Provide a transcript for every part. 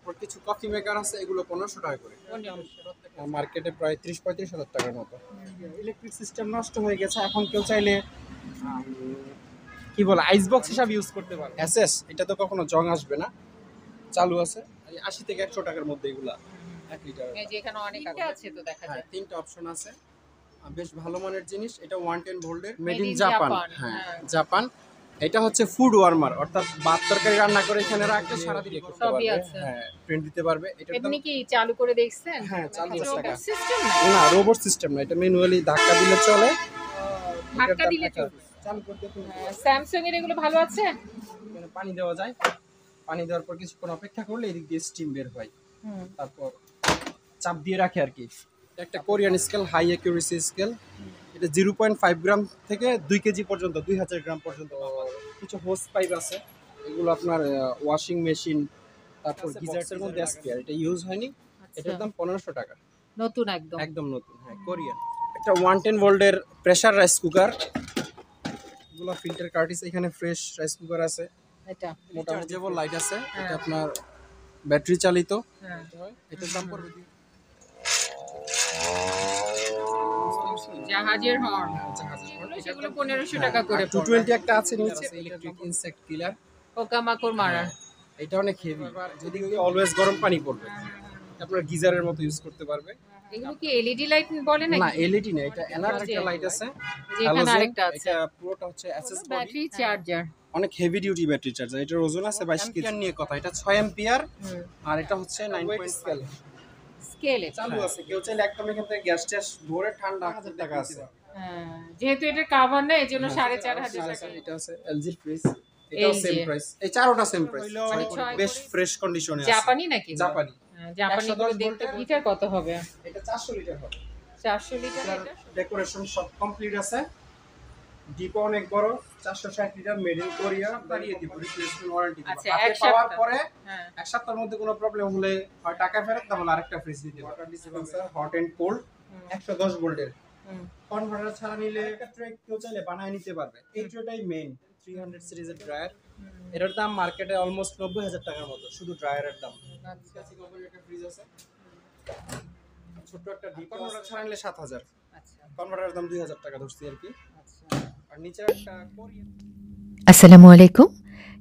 তারপর কিছু coffee maker আছে, এগুলো 1500 টাকা করে। মার্কেটে প্রায় 30-35 হাজার টাকার মতো। ইলেকট্রিক সিস্টেম নষ্ট হয়ে গেছে, এখন কেউ চাইলে কি বলে আইস বক্স হিসাবে ইউজ করতে পারে। এসএস এটা তো কখনো জং আসবে না, চালু আছে 80 থেকে 100 টাকার মধ্যে। এগুলা 1 লিটার। এই যে এখানে অনেকটা আছে তো দেখা যায়। তিনটা অপশন আছে, বেশ ভালো মানের জিনিস। এটা 110 ভোল্টের, মেড ইন জাপান। হ্যাঁ, জাপান। এটা হচ্ছে ফুড ওয়ার্মার, অর্থাৎ ভাত তরকারি রান্না করে এখানে রাখলে সারা দিন করতে পারবে। হ্যাঁ, প্রিন্ট দিতে পারবে। এটা এমনি কি চালু করে দেখছেন? হ্যাঁ, চালু আছে। রোবট সিস্টেম না, রোবট সিস্টেম না, এটা ম্যানুয়ালি ধাক্কা দিলে চলে। ধাক্কা দিলে চলে। চালু করতে স্যামসাং এর এগুলো ভালো আছে। এখানে পানি দেওয়া যায়, পানি দেওয়ার পর কিছুক্ষণ অপেক্ষা করলে এদিক দিয়ে স্টিম বের হয়। তারপর চাপ দিয়ে রাখে আর কি। একটা Korean scale, high accuracy scale. এটা 0.5 গ্রাম থেকে 2 কেজি পর্যন্ত, 2000 গ্রাম পর্যন্ত। কিছু হোস পাইপ আছে, এগুলো আপনার ওয়াশিং মেশিন, তারপর গিজার্সের মধ্যে স্পেয়ার। এটা ইউজ হয়নি, এটার দাম 1500 টাকা। নতুন একদম একদম নতুন। হ্যাঁ, কোরিয়ান। একটা 110 ভোল্টের প্রেসার রাইস কুকার, এগুলো ফিল্টার কার্টিস। এখানে ফ্রেশ রাইস কুকার আছে। এটা মোটামুটি লাইট আছে। এটা আপনার ব্যাটারি চালিত। এটার দাম পড়বে জাহাজের হর্ন, সেগুলো 1500 টাকা করে। 220 একটা আছে নিচে, ইলেকট্রিক ইনসেক্ট কিলার, পোকামাকড় মারা। এটা অনেক হেভি, যদি অলওয়েজ গরম পানি পড়বে, আপনার গিজারের মতো ইউজ করতে পারবে। এগুলো কি এলইডি লাইট বলে নাকি? না, এলইডি না, এটা এনার একটা লাইট আছে। যেখানে আরেকটা আছে, এটা পুরোটা হচ্ছে এসএস ব্যাটারি চার্জার। অনেক হেভি ডিউটি ব্যাটারি চার্জার। এটার ওজন আছে 22 কেজি নিয়ে কথা। এটা 6 অ্যাম্পিয়ার, আর এটা হচ্ছে 9 স্কেল। স্কেলে চালু আছে, কেউ চাইলে একদম এখান থেকে গ্যাস ট্যাস ভরে ঠান্ডা 1000 টাকা আছে। যেহেতু এটা কভার না, এজন্য 4500 টাকা। এটা আছে এলজি ফ্রিজ, এটাও সেম প্রাইস। এই চারোটা সেম প্রাইস, বেশ ফ্রেশ কন্ডিশনে আছে। জাপানি নাকি? জাপানি। জাপানি গুলো দেখতে লিটার কত হবে? এটা 400 লিটার হবে। 400 লিটার। এটা ডেকোরেশন সব কমপ্লিট আছে। ডিপো অনেক বড়, 460 লিটার, মেড ইন কোরিয়া। বাড়িয়ে দিব, রিপ্লেসমেন্ট ওয়ারেন্টি দিব। আচ্ছা, হাতে এক পাওয়ার সপ্তাহ পরে হ্যাঁ, এক সপ্তাহের মধ্যে কোনো প্রবলেম হলে হয় টাকা ফেরত, তাহলে আরেকটা ফ্রিজ দিতে হবে। Water dispenser, hot and cold, 110 ভোল্টের। কনভার্টার ছাড়া নিলে ট্রে কেউ চাইলে বানায় নিতে পারবে। এই ট্রেটাই মেইন 300 সিরিজের ড্রায়ার। এটার দাম মার্কেটে অলমোস্ট 90,000 টাকার মতো, শুধু ড্রায়ারের দাম। আচ্ছা। কোম্পানির একটা ফ্রিজ আছে, ছোট একটা ডিপ। কনভার্টার ছাড়া নিলে 7000। আচ্ছা, কনভার্টারের দাম 2000 টাকা ধরছি আর কি। আচ্ছা। আর নিচে একটা কোরিয়ান। আসসালামু আলাইকুম,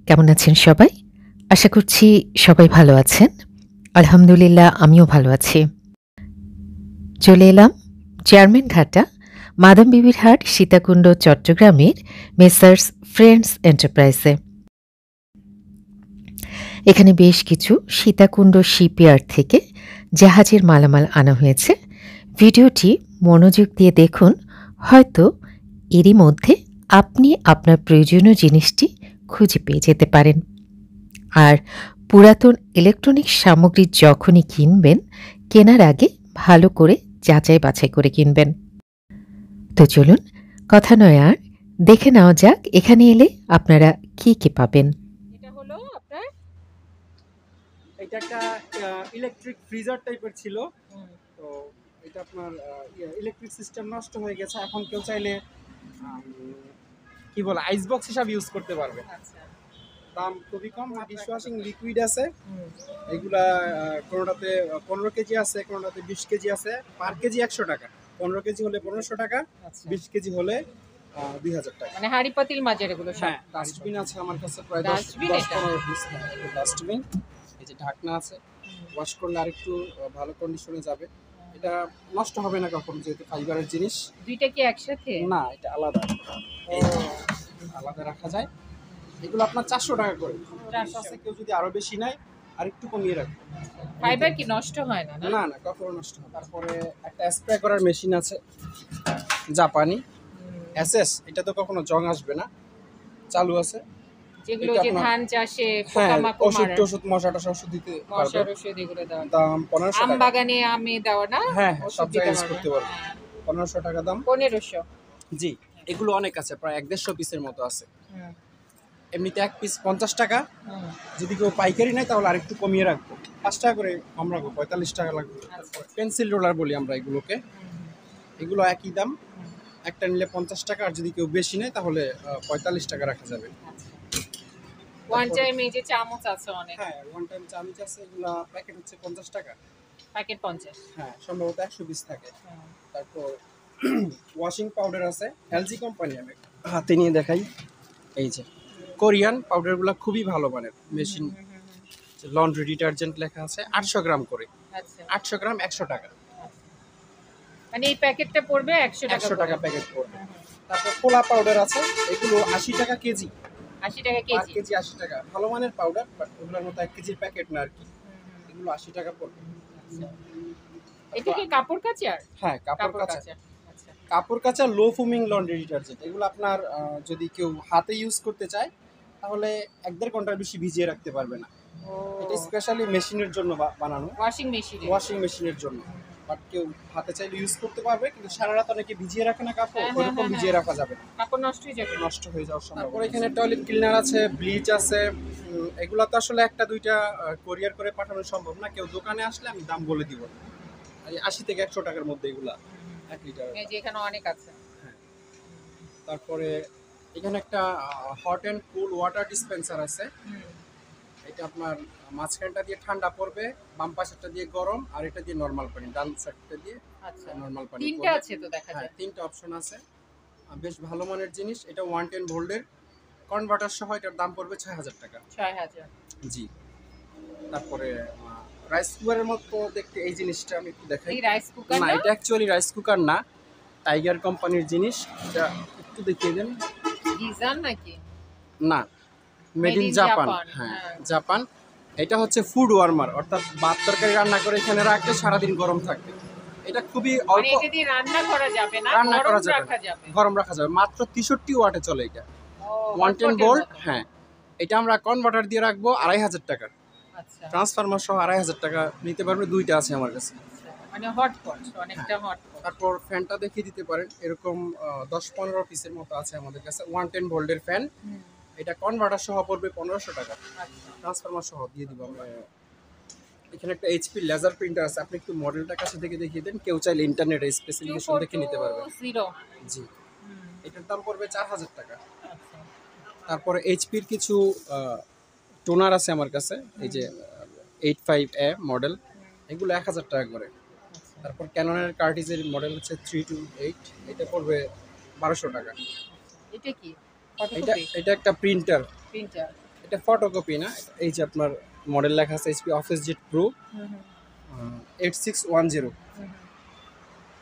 কেমন আছেন সবাই? আশা করছি সবাই ভালো আছেন। আলহামদুলিল্লাহ, আমিও ভালো আছি। চলে এলাম চেয়ারম্যান ঘাটা, মাদাম বিবির হাট, সীতাকুণ্ড, চট্টগ্রামের মেসার্স ফ্রেন্ডস এন্টারপ্রাইজে। এখানে বেশ কিছু সীতাকুণ্ড শিপইয়ার্ড থেকে জাহাজের মালামাল আনা হয়েছে। ভিডিওটি মনোযোগ দিয়ে দেখুন, হয়তো এরই মধ্যে আপনি আপনার প্রয়োজনীয় জিনিসটি খুঁজে পেয়ে যেতে পারেন। আর পুরাতন ইলেকট্রনিক্স সামগ্রী যখনই কিনবেন, কেনার আগে ভালো করে যাচাই বাছাই করে কিনবেন। তো চলুন কথা নয় আর, দেখে নেওয়া যাক এখানে এলে আপনারা কি কি পাবেন। এটা হলো আপনার, এটা একটা ইলেকট্রিক ফ্রিজার টাইপের ছিল। তো এটা আপনার ইলেকট্রিক সিস্টেম নষ্ট হয়ে গেছে, এখন কেউ চাইলে কি বলে আইস বক্স হিসাবে ইউজ করতে পারবে। আচ্ছা, দাম খুবই কম। ডিশ ওয়াশিং লিকুইড আছে, এগুলা কোনোটাতে 15 কেজি আছে, কোনোটাতে 20 কেজি আছে। পার কেজি 100 টাকা। 15 কেজি হলে 1500 টাকা, 20 কেজি হলে 2000 টাকা। মানে হাড়ি পাতিল মাঝের এগুলো সব। হ্যাঁ, ডাস্টবিন আছে আমার কাছে প্রায় ডাস্টবিন এটা? 10-15 পিস। ডাস্টবিন, এই যে ঢাকনা আছে, ওয়াশ করলে আরেকটু ভালো কন্ডিশনে যাবে। এটা নষ্ট হবে না কখনো, যেহেতু ফাইবারের জিনিস। দুইটা কি একসাথে? না, এটা আলাদা, আলাদা রাখা যায়। এগুলো আপনার 400 টাকা করে। 400 আছে, কেউ যদি আরো বেশি নেয় আর একটু কমিয়ে রাখবে। ফাইবার কি নষ্ট হয় না? না না, কখনো নষ্ট হয় না। তারপরে একটা স্প্রে করার মেশিন আছে, জাপানি এসএস। এটা তো কখনো জং আসবে না, চালু আছে। যেগুলো এটা যে আপনার- ধান চাষে হ্যাঁ, পোকামাকড় ওষুধ মারা, টষুধ, মশা টশা ওষুধ দিতে পারবে। মশার ওষুধ এগুলো দেওয়া। দাম 1500 আম টাকা। বাগানে আমে দেওয়া না? হ্যাঁ, ওষুধ সব দিতে জায়গায় ইউজ পারবে। করতে পারবে। 1500 টাকা দাম। 1500। জি, এগুলো অনেক আছে, প্রায় 150 পিসের মতো আছে। এমনিতে এক পিস 50 টাকা, যদি কেউ পাইকারি নেয় তাহলে আরেকটু কমিয়ে রাখবো, 5 টাকা করে কম রাখবো, 45 টাকা লাগবে। পেন্সিল রোলার বলি আমরা এগুলোকে, এগুলো একই দাম। একটা নিলে 50 টাকা, আর যদি কেউ বেশি নেয় তাহলে 45 টাকা রাখা যাবে। ওয়ান টাইম এই যে চামচ আছে অনেক, হ্যাঁ ওয়ান টাইম চামচ আছে, এগুলা প্যাকেট হচ্ছে 50 টাকা। প্যাকেট 50। হ্যাঁ সম্ভবত 100 পিস থাকে। তারপর ওয়াশিং পাউডার আছে এলজি কোম্পানি, আমি হাতে নিয়ে দেখাই। এই যে কোরিয়ান পাউডারগুলো খুবই ভালো মানের মেশিন, লন্ড্রি ডিটারজেন্ট লেখা আছে, 800 গ্রাম করে। আচ্ছা 800 গ্রাম 100 টাকা, মানে এই প্যাকেটটা পড়বে 100 টাকা 100 টাকা করে। প্যাকেট পড়বে। তারপর খোলা পাউডার আছে, এগুলো 80 টাকা কেজি, 80 টাকা পার কেজি। কেজি 80 টাকা। ভালো মানের পাউডার, বাট ওগুলোর মতো 1 কেজির প্যাকেট না আর কি, এগুলো 80 টাকা পড়বে। এটা কি কাপড় কাচার? হ্যাঁ কাপড় কাপড় কাচা, কাচার। আচ্ছা কাপড় কাচা লো ফোমিং লন্ড্রি ডিটারজেন্ট। এগুলো আপনার যদি কেউ হাতে ইউজ করতে চায় তাহলে 1-1.5 ঘন্টার বেশি ভিজিয়ে রাখতে পারবে না। ও এটা স্পেশালি মেশিনের জন্য বানানো, ওয়াশিং মেশিন। ওয়াশিং মেশিনের জন্য। বাট কেউ হাতে চাইলে ইউজ করতে পারবে, কিন্তু সারা রাত অনেকে ভিজিয়ে রাখে না কাপড়, হ্যাঁ, ওরকম হ্যাঁ, ভিজিয়ে হ্যাঁ। রাখা যাবে না, কাপড় নষ্ট হয়ে যাবে। নষ্ট হয়ে যাওয়ার সম্ভাবনা। তারপর এখানে টয়লেট ক্লিনার আছে, ব্লিচ আছে। এগুলো তো আসলে একটা দুইটা কোরিয়ার করে পাঠানো সম্ভব না, কেউ দোকানে আসলে আমি দাম বলে দিব। 80 থেকে 100 টাকার মধ্যে এগুলা 1 লিটার। এই যে এখানে অনেক আছে। তারপরে এখানে একটা hot and cool water dispenser আছে। এটা আপনার মাঝখানটা দিয়ে ঠান্ডা পড়বে, বাম পাশেরটা দিয়ে গরম, আর এটা দিয়ে নরমাল পানি, ডান সাইডটা দিয়ে আচ্ছা নরমাল পানি তিনটা পড়বে। আছে তো দেখা হ্যাঁ যায়। 3টা অপশন আছে, বেশ ভালো মানের জিনিস। এটা 110 ভোল্টের কনভার্টার সহ, এটার দাম পড়বে 6000 টাকা। 6000। জি। তারপরে রাইস কুকারের মতো দেখতে এই জিনিসটা আমি একটু দেখাই। এই রাইস কুকার না না? এটা অ্যাকচুয়ালি রাইস কুকার না, টাইগার কোম্পানির জিনিস। এটা একটু দেখিয়ে দেন। ডিজাইন নাকি? না, made in in Japan. Japan, হ্যাঁ হ্যাঁ। জাপান। এটা হচ্ছে ফুড ওয়ার্মার, অর্থাৎ ভাত তরকারি রান্না করে এখানে রাখলে সারাদিন গরম থাকবে। এটা খুবই মানে অল্প, এটা দিয়ে রান্না করা যাবে না, রান্না গরম করা যাবে রাখা না, যাবে। গরম রাখা যাবে। মাত্র 63 ওয়াটে চলে এটা, ও 110 hotpot-এর ভোল্ট। মতো। হ্যাঁ এটা আমরা কনভার্টার দিয়ে রাখবো 2500 টাকা, আচ্ছা ট্রান্সফরমার সহ 2500 টাকা নিতে পারবে। দুইটা আছে আমার কাছে। আচ্ছা। মানে হটপট, অনেকটা হটপট। তারপর ফ্যানটা দেখিয়ে দিতে পারেন, এরকম 10-15 পিসের মতো আছে আমাদের কাছে, 110 ভোল্টের ফ্যান। এটা কনভার্টার সহ পড়বে 1500 টাকা, আচ্ছা ট্রান্সফরমার সহ দিয়ে দিব আমরা। এখানে একটা এইচপি লেজার প্রিন্টার আছে, আপনি একটু মডেলটা কাছে থেকে দেখিয়ে দেন, কেউ চাইলে ইন্টারনেটে স্পেসিফিকেশন দেখে নিতে পারবে। 2420। জি, এটার দাম পড়বে 4000 টাকা। আচ্ছা তারপরে এইচপির কিছু টোনার আছে আমার কাছে, এই যে 85A মডেল, এগুলো 1000 টাকা করে। তারপর ক্যাননের কার্টিজের মডেল হচ্ছে 328, এটা পড়বে 1200 টাকা। এটা কি? এটা এটা একটা প্রিন্টার, প্রিন্টার। এটা ফটোকপি না। এই যে আপনার মডেল লেখা আছে এইচপি অফিস জেট প্রো 8610।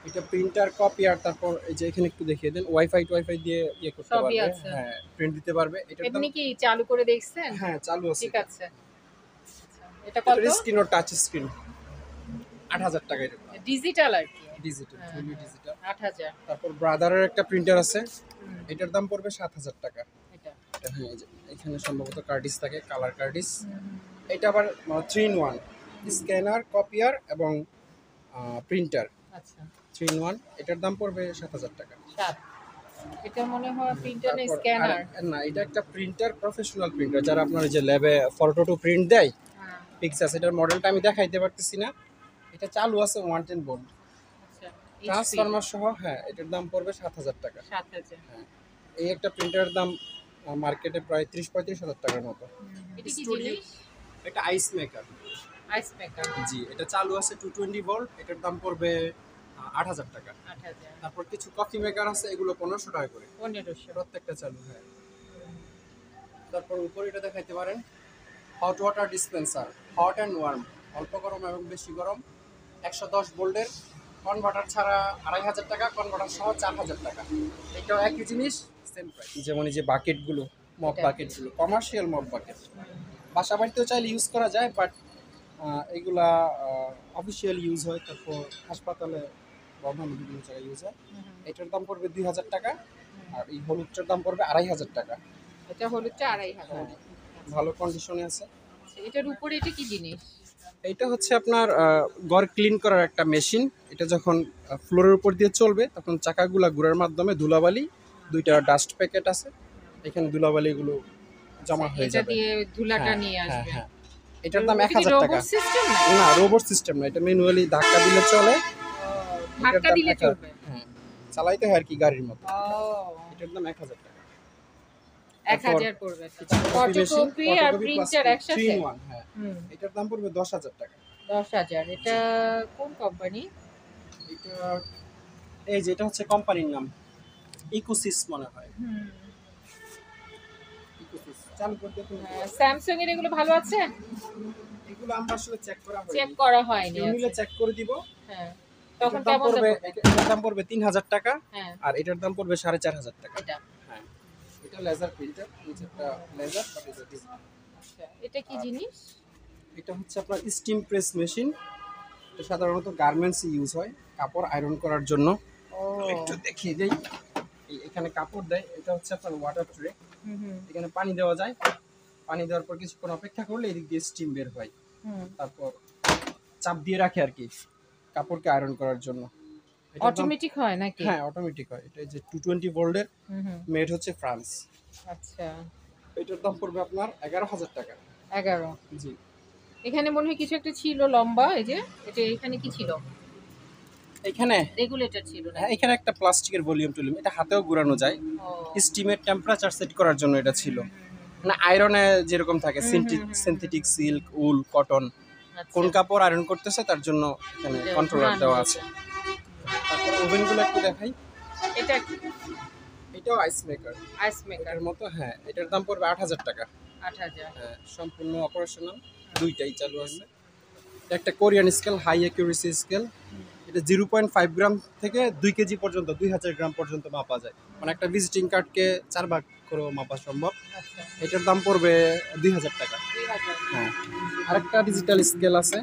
এটা প্রিন্টার, কপি, আর তারপর এই যে এখানে একটু দেখিয়ে দেন, ওয়াইফাই দিয়ে ইয়ে করতে সবই পারবে। আছে। হ্যাঁ প্রিন্ট দিতে পারবে। এটার দাম, এমনি কি চালু করে দেখছেন? হ্যাঁ চালু আছে। ঠিক আছে। আচ্ছা, এটা কত? স্ক্রিন ও টাচ স্ক্রিন, 8000 টাকা এটা, ডিজিটাল আর কি। Digital, fully digital. 8000। তারপর ব্রাদারের একটা প্রিন্টার আছে, এটার দাম পড়বে 7000 টাকা। এটা এটা হ্যাঁ, এই যে এখানে সম্ভবত কার্ডিস থাকে, কালার কার্ডিস। এটা আবার 3 in 1, স্ক্যানার, কপিয়ার এবং প্রিন্টার, আচ্ছা 3 in 1। এটার দাম পড়বে 7000 টাকা। 7। এটা মনে হয় প্রিন্টার না তারপর স্ক্যানার? না, এটা একটা প্রিন্টার, প্রফেশনাল প্রিন্টার, যারা আপনার যে ল্যাবে ফটো টু প্রিন্ট দেয়, পিক্সাস। এটার মডেলটা আমি দেখাইতে পারতেছি না। এটা চালু আছে 110 ভোল্ট, আচ্ছা ট্রান্সফরমার সহ। হ্যাঁ এটার দাম পড়বে 7000 টাকা। 7000। হ্যাঁ এই একটা প্রিন্টারের দাম মার্কেটে প্রায় 30-35 হাজার টাকার মতো। এটা কি Studio- জিনিস? এটা আইস মেকার। আইস মেকার। জি, এটা চালু আছে 220 ভোল্ট, এটার দাম পড়বে 8000 টাকা। 8000। তারপর কিছু কফি মেকার আছে, এগুলো 1500 টাকা করে 1500। প্রত্যেকটা চালু। হ্যাঁ তারপর উপরে এটা দেখাইতে পারেন, hot water dispenser, hot and worm, অল্প গরম এবং বেশি গরম, 110 ভোল্টের, কনভার্টার ছাড়া 2500 টাকা, কনভার্টার সহ 4000 টাকা। এটাও একই জিনিস, সেম প্রাইস। যেমন এই যে বাকেটগুলো, মপ এটা। বাকেটগুলো, কমার্শিয়াল মপ বাকেট, বাসা বাড়িতেও চাইলে ইউজ করা যায়, বাট এগুলা অফিসিয়াল ইউজ হয়, তারপর হাসপাতালে বা অন্যান্য বিভিন্ন জায়গায় ইউজ হয়। এটার দাম পড়বে 2000 টাকা, আর এই হলুদটার দাম পড়বে 2500 টাকা। এটা হলুদটা 2500। হ্যাঁ, ভালো কন্ডিশনে আছে। আচ্ছা, এটার উপরে এটা কি জিনিস? এটা হচ্ছে আপনার ঘর ক্লিন করার একটা মেশিন। এটা যখন ফ্লোরের উপর দিয়ে চলবে, তখন চাকাগুলা ঘুরার মাধ্যমে ধুলাবালি, দুইটা ডাস্ট প্যাকেট আছে, এখানে ধুলাবালিগুলো জমা হয়ে এটা যাবে। দিয়ে ধুলাটা হ্যাঁ, নিয়ে হ্যাঁ, আসবে। হ্যাঁ। এটার দাম এটা কি 1000 টাকা। রোবট সিস্টেম না? না, রোবট সিস্টেম না, এটা ম্যানুয়ালি ধাক্কা দিলে চলে। ধাক্কা এটার দাম দিলে 1000 চলবে? হ্যাঁ, চালাইতে হয় আর কি গাড়ির মতো। ও এটার দাম 1000 টাকা। 1000 পড়বে। ফটোকপি মেশিন, ফটোকপি আর ফটোকপি প্লাস প্রিন্টার 3 একসাথে? in 1, হ্যাঁ। হুম, এটার দাম পড়বে 10,000 টাকা। 10,000 এটা কোন কোম্পানি? এটা এই যে এটা হচ্ছে কোম্পানির নাম, ইকোসিস মনে হয়। হুম, ইকোসিস চালু করে দেখুন। স্যামসাং এর এগুলো ভালো আছে? এগুলো আমরা আসলে চেক করা হয়নি। চেক করা হয়নি। কেউ নিলে চেক করে দিব। হ্যাঁ, তখন এটার দাম কেমন পড়বে, দাম? এটার দাম পড়বে 3,000 টাকা। হ্যাঁ, আর এটার দাম পড়বে 4,500 টাকা। এটা হ্যাঁ, এটা লেজার প্রিন্টার, নিচেরটা লেজার, আর এটা ডিজিটাল। আচ্ছা, এটা কি জিনিস? এটা হচ্ছে আপনার স্টিম প্রেস মেশিন। এটা সাধারণত গার্মেন্টসে ইউজ হয়, কাপড় আয়রন করার জন্য। ও, একটু দেখিয়ে দেই। এখানে কাপড় দেয়, এটা হচ্ছে আপনার ওয়াটার ট্রে। হুম হুম এখানে পানি দেওয়া যায়, পানি দেওয়ার পর কিছুক্ষণ অপেক্ষা করলে এদিক দিয়ে স্টিম বের হয়। হুম, তারপর চাপ দিয়ে রাখে আর কি, কাপড়কে আয়রন করার জন্য। এটার দাম- অটোমেটিক হয় নাকি? হ্যাঁ, অটোমেটিক হয়। এটা যে 220 ভোল্টের, হুম হুম, মেড হচ্ছে ফ্রান্স। আচ্ছা, এটার দাম পড়বে আপনার 11,000 টাকা। 11। জি। এখানে মনে হয় কিছু একটা ছিল লম্বা, এই যে এটা এখানে কি ছিল? এখানে রেগুলেটর ছিল না? হ্যাঁ, এখানে একটা প্লাস্টিকের ভলিউম টলিউম, এটা হাতেও ঘোরানো যায়। ও, স্টিমের টেম্পারেচার সেট করার জন্য এটা ছিল। মানে আয়রনে যেরকম থাকে, সিনথেটিক সিল্ক, উল, কটন, আচ্ছা, কোন কাপড় আয়রন করতেছে তার জন্য এখানে এটা কন্ট্রোলার ঘোরানো দেওয়া আছে। আছে। তারপর ওভেনগুলো একটু দেখাই। এটা কি? এটাও আইস মেকার আইস মেকার, এটার মতো। হ্যাঁ, এটার দাম পড়বে 8,000 টাকা। 8,000। হ্যাঁ, সম্পূর্ণ অপারেশনাল, দুইটাই চালু আছে। এটা একটা Korean scale, high accuracy scale. এটা 0.5 গ্রাম থেকে 2 কেজি পর্যন্ত, 2,000 গ্রাম পর্যন্ত মাপা যায়। মানে একটা ভিজিটিং কার্ডকে 4 ভাগ করেও মাপা সম্ভব। আচ্ছা, এটার দাম পড়বে 2,000 টাকা। 2000। হ্যাঁ, আরেকটা ডিজিটাল স্কেল আছে।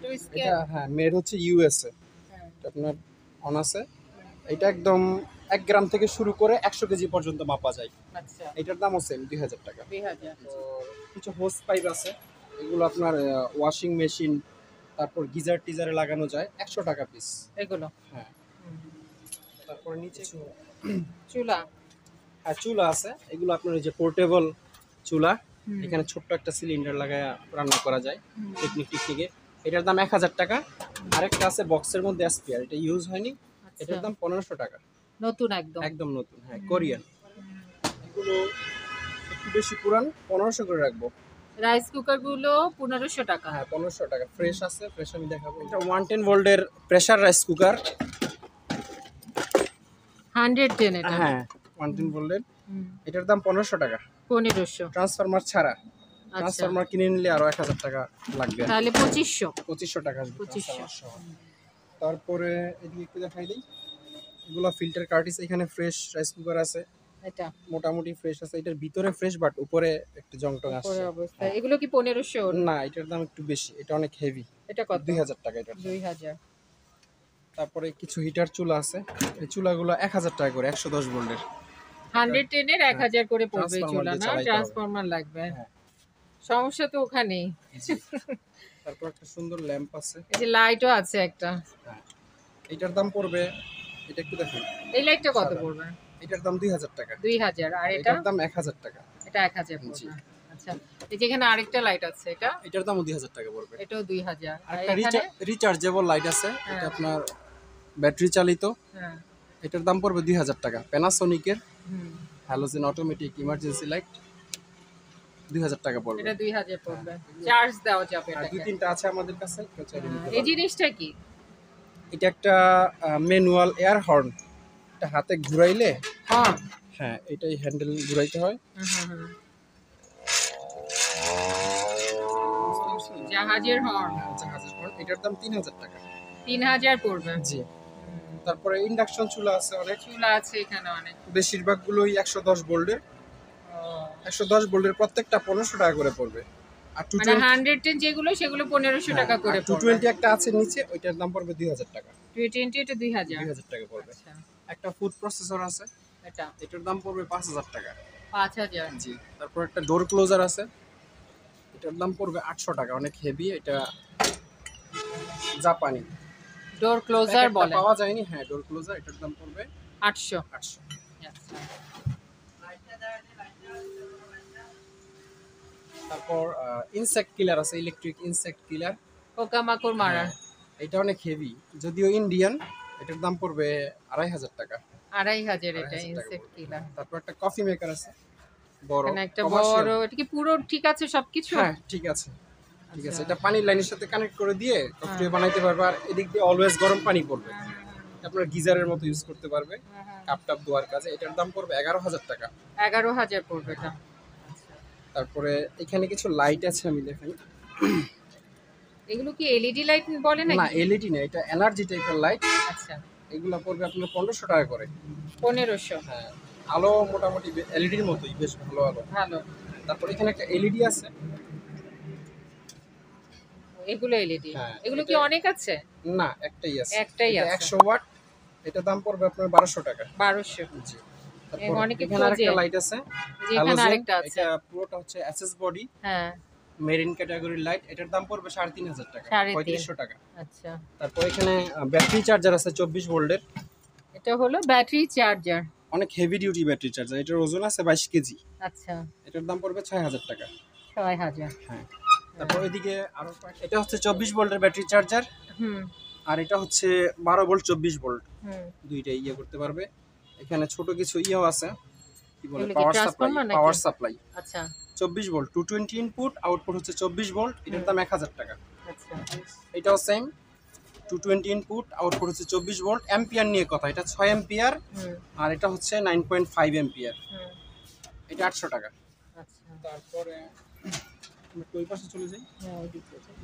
টু এটা স্কেল। হ্যাঁ, মেড হচ্ছে ইউএসএ। হ্যাঁ, আপনার অন আছে। এটা একদম 1 গ্রাম থেকে শুরু করে 100 কেজি পর্যন্ত মাপা যায়। আচ্ছা, এটার দামও সেম 2,000 টাকা। 2000। তো কিছু হোস পাইপ আছে, এগুলো আপনার ওয়াশিং মেশিন, তারপর গিজার টিজারে লাগানো যায়, 100 টাকা পিস। এগুলো হ্যাঁ, হুম, তারপর নিচে চুলা। হ্যাঁ, চুলা আছে। এগুলো আপনার এই যে পোর্টেবল চুলা, হুম, এখানে ছোট্ট একটা সিলিন্ডার লাগায় রান্না করা যায় হুম, টেকনিকে। এটার দাম 1,000 টাকা। আরেকটা আছে বক্সের মধ্যে স্পেয়ার, এটা ইউজ হয়নি, এটার আচ্ছা, দাম 1,500 টাকা। নতুন একদম। একদম নতুন, হ্যাঁ, কোরিয়ান। এগুলো একটু বেশি পুরান, 1,500 করে রাখবো। রাইস কুকার গুলো 1500 টাকা। হ্যাঁ, 1,500 টাকা। ফ্রেশ আছে, ফ্রেশ আমি দেখাবো। এটা 110 ভোল্টের প্রেসার রাইস কুকার। 110 এটা। হ্যাঁ, 110 ভোল্টের। হুম, এটার দাম 1,500 টাকা, 1500। ট্রান্সফরমার ছাড়া। আচ্ছা, ট্রান্সফরমার কিনে নিলে আরো 1,000 টাকা লাগবে। তাহলে 2500। 2,500 টাকা আসবে 2500। ট্রান্সফরমার সহ। তারপরে এদিকে একটু দেখাই দিই। এগুলো ফিল্টার কার্টিস, এখানে ফ্রেশ রাইস কুকার আছে, এটা মোটামুটি ফ্রেশ আছে। এটার ভিতরে ফ্রেশ, বাট উপরে একটু জং টং পরে আসছে। অবস্থা। এগুলো কি 1500? না, এটার দাম একটু বেশি, এটা অনেক হেভি। এটা কত? 2,000 টাকা এটার দাম। 2000। তারপরে কিছু হিটার চুলা আছে, এই চুলাগুলো 1,000 টাকা করে, 110 ভোল্টের। 110 এর 1000 করে পড়বে ট্রান্সফরমার চুলা দিয়ে না? চালাইতে হবে। ট্রান্সফরমার লাগবে। হ্যাঁ। সমস্যা তো ওখানেই। জি। তারপর একটা সুন্দর ল্যাম্প আছে। এই যে লাইটও আছে একটা। হ্যাঁ, এটার দাম পড়বে, এটা একটু দেখুন, এই লাইটটা কত সাদা। পড়বে? এটার দাম 2,000 টাকা। 2000। আর এটা? এটার দাম 1,000 টাকা। এটা 1000 জি। পড়বে। আচ্ছা, এই যে এখানে আরেকটা লাইট আছে, এটা? এটার দামও 2,000 টাকা পড়বে। এটাও 2000। আর আরেকটা এখানে? রিচার্জেবল লাইট আছে, হ্যাঁ। এটা আপনার ব্যাটারি চালিত। হ্যাঁ, এটার দাম পড়বে 2,000 টাকা। প্যানাসোনিকের হুম, হ্যালোজেন অটোমেটিক ইমার্জেন্সি লাইট, 2,000 টাকা পড়বে। এটা 2000 পড়বে। চার্জ দেওয়া যাবে আর এটাকে। 2-3টা আছে আমাদের কাছে, কেউ চাইলে নিতে এই পারবে। জিনিসটা কি? এটা একটা ম্যানুয়াল এয়ার হর্ন, এটা হাতে ঘুরাইলে, হ্যাঁ, হ্যাঁ, এটাই হ্যান্ডেল ঘুরাইতে হয়। হুম, হুম, হুম। জাহাজের হর্ন। হ্যাঁ, জাহাজের হর্ন। এটার দাম 3,000 টাকা। 3000 পড়বে। জি। হুম, তারপরে ইন্ডাকশন চুলা আছে অনেক, চুলা আছে এখানে অনেক। বেশিরভাগগুলোই 110 ভোল্টের। 110 ভোল্টের প্রত্যেকটা 1,500 টাকা করে পড়বে। আর মানে 110 যেগুলো সেগুলো 1500 টাকা করে পড়বে। 220 একটা আছে নিচে, ওইটার দাম পড়বে 2,000 টাকা। 220 এটা 2000। 2,000 টাকা পড়বে। আচ্ছা, একটা ফুড প্রসেসর আছে, এটা এটার দাম পড়বে 5,000 টাকা। 5000। জি। তারপর একটা ডোর ক্লোজার আছে, এটার দাম পড়বে 800 টাকা, অনেক হেভি। এটা জাপানি, ডোর ক্লোজার প্যাকেটটা বলে। পাওয়া যায়নি। হ্যাঁ, ডোর ক্লোজার, এটার দাম পড়বে 800। 800। আচ্ছা, তারপর ইনসেক্ট কিলার আছে, ইলেকট্রিক ইনসেক্ট কিলার। পোকামাকড় মারা। এটা অনেক হেভি, যদিও ইন্ডিয়ান। এটার দাম পড়বে 2,500 টাকা। 2500 এটা 2,500 টাকা ইনসেক্ট পড়বে। কিলার। তারপর একটা কফি মেকার আছে, বড় এখানে একটা commercial। বড়, এটা কি পুরো ঠিক আছে সবকিছু? হ্যাঁ ঠিক আছে, ঠিক আছে। আচ্ছা। এটা পানির লাইনের সাথে কানেক্ট করে দিয়ে কফি বানাইতে পারবে, আর এদিক দিয়ে অলওয়েজ গরম পানি পড়বে, আপনার গিজারের মতো ইউজ করতে পারবে কাপ টাপ ধোয়ার কাজে। এটার দাম পড়বে 11,000 টাকা। 11,000 পড়বে এটা। তারপরে এখানে কিছু লাইট আছে, আমি দেখাই। এগুলো কি এলইডি লাইট বলে না নাকি? এলইডি না, এটা এনার্জি টাইপের লাইট। আচ্ছা, এগুলো পড়বে আপনার 1500 টাকা করে। 1500। হ্যাঁ, আলো মোটামুটি এলইডির মতোই, বেশ ভালো আলো। ভালো। তারপর এখানে একটা এলইডি আছে। এগুলো এলইডি। হ্যাঁ, এগুলো কি এটা- অনেক আছে? না একটাই আছে, একটাই এটা আছে। 100 ওয়াট। এটা দাম পড়বে আপনার 1200 টাকা। 1200। জি। তারপর অনেকে এখানে আরেকটা খোঁজে। লাইট আছে, যে এখানে হ্যালোজেন। আরেকটা আছে। এটা পুরোটা হচ্ছে এসএস বডি, হ্যাঁ, মেরিন ক্যাটাগরির লাইট। এটার দাম পড়বে 3500 টাকা, 3,500 3500 টাকা। আচ্ছা। তারপর এখানে ব্যাটারি চার্জার আছে 24 ভোল্টের, এটা হলো ব্যাটারি চার্জার। অনেক হেভি ডিউটি ব্যাটারি চার্জার। এটার ওজন আছে 22 কেজি। আচ্ছা, এটার দাম পড়বে 6000 টাকা। 6000। হ্যাঁ। তারপর এদিকে আরো এটা হচ্ছে 24 ভোল্টের ব্যাটারি চার্জার, হুম, আর এটা হচ্ছে 12 ভোল্ট 24 ভোল্ট, হুম। দুইটাই ইয়ে করতে পারবে। এখানে ছোট কিছু ইয়েও আছে, কি বলে, এগুলো কি পাওয়ার সাপ্লাই। ট্রান্সফরমার নাকি? পাওয়ার সাপ্লাই আচ্ছা, 24 ভোল্ট, 220 ইনপুট, আউটপুট হচ্ছে 24 ভোল্ট। এটার দাম 1000 টাকা। আচ্ছা। এটাও সেম, 220 ইনপুট, আউটপুট হচ্ছে 24 ভোল্ট। অ্যাম্পিয়ার নিয়ে কথা, এটা 6 অ্যাম্পিয়ার, হুম, আর এটা হচ্ছে 9.5 অ্যাম্পিয়ার। হুম। এটা 800 টাকা। আচ্ছা। তারপরে আমরা ওই পাশে চলে যাই। হ্যাঁ, ওইদিকে যাই।